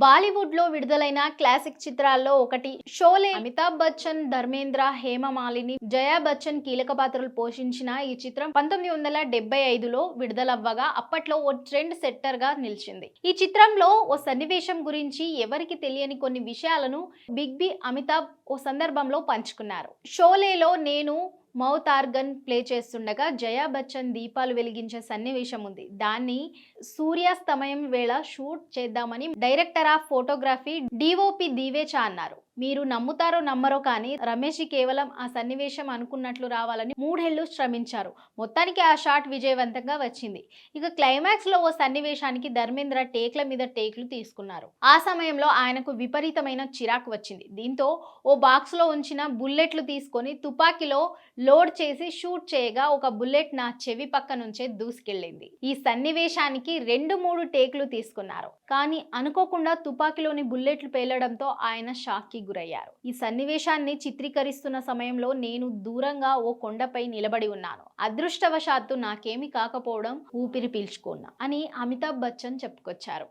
బాలీవుడ్ లో విడుదలైన క్లాసిక్ చిత్రాల్లో ఒకటి షోలే. అమితాబ్ బచ్చన్, ధర్మేంద్ర, హేమమాలిని, జయా బచ్చన్ కీలక పాత్రలు పోషించిన ఈ చిత్రం 1975లో విడుదలవ్వగా అప్పట్లో ఓ ట్రెండ్ సెట్టర్ గా నిలిచింది. ఈ చిత్రంలో ఓ సన్నివేశం గురించి ఎవరికి తెలియని కొన్ని విషయాలను బిగ్ బి అమితాబ్ ఓ సందర్భంలో పంచుకున్నారు. షోలేలో నేను మౌత్ ఆర్గన్ ప్లే చేస్తుండగా జయా బచ్చన్ దీపాలు వెలిగించే సన్నివేశం ఉంది. దాన్ని సూర్యాస్తమయం వేళ షూట్ చేద్దామని డైరెక్టర్ ఆఫ్ ఫోటోగ్రఫీ డిఓపి దివేచా అన్నారు. మీరు నమ్ముతారో నమ్మరో కానీ రమేష్ కేవలం ఆ సన్నివేశం అనుకున్నట్లు రావాలని 3 ఏళ్లు శ్రమించారు. మొత్తానికి ఆ షాట్ విజయవంతంగా వచ్చింది. ఇక క్లైమాక్స్ లో ఓ సన్నివేశానికి ధర్మేంద్ర టేక్ల మీద టేక్లు తీసుకున్నారు. ఆ సమయంలో ఆయనకు విపరీతమైన చిరాకు వచ్చింది. దీంతో ఓ బాక్స్ లో ఉంచిన బుల్లెట్లు తీసుకొని తుపాకీలో లోడ్ చేసి షూట్ చేయగా ఒక బుల్లెట్ నా చెవి పక్క నుంచే దూసుకెళ్లింది. ఈ సన్నివేశానికి 2-3 టేక్లు తీసుకున్నారు. కానీ అనుకోకుండా తుపాకీలోని బుల్లెట్లు పేలడంతో ఆయన షాక్ కి గురయ్యారు. ఈ సన్నివేశాన్ని చిత్రీకరిస్తున్న సమయంలో నేను దూరంగా ఓ కొండపై నిలబడి ఉన్నాను. అదృష్టవశాత్తు నాకేమీ కాకపోవడం ఊపిరి పీల్చుకున్నా అని అమితాబ్ బచ్చన్ చెప్పుకొచ్చారు.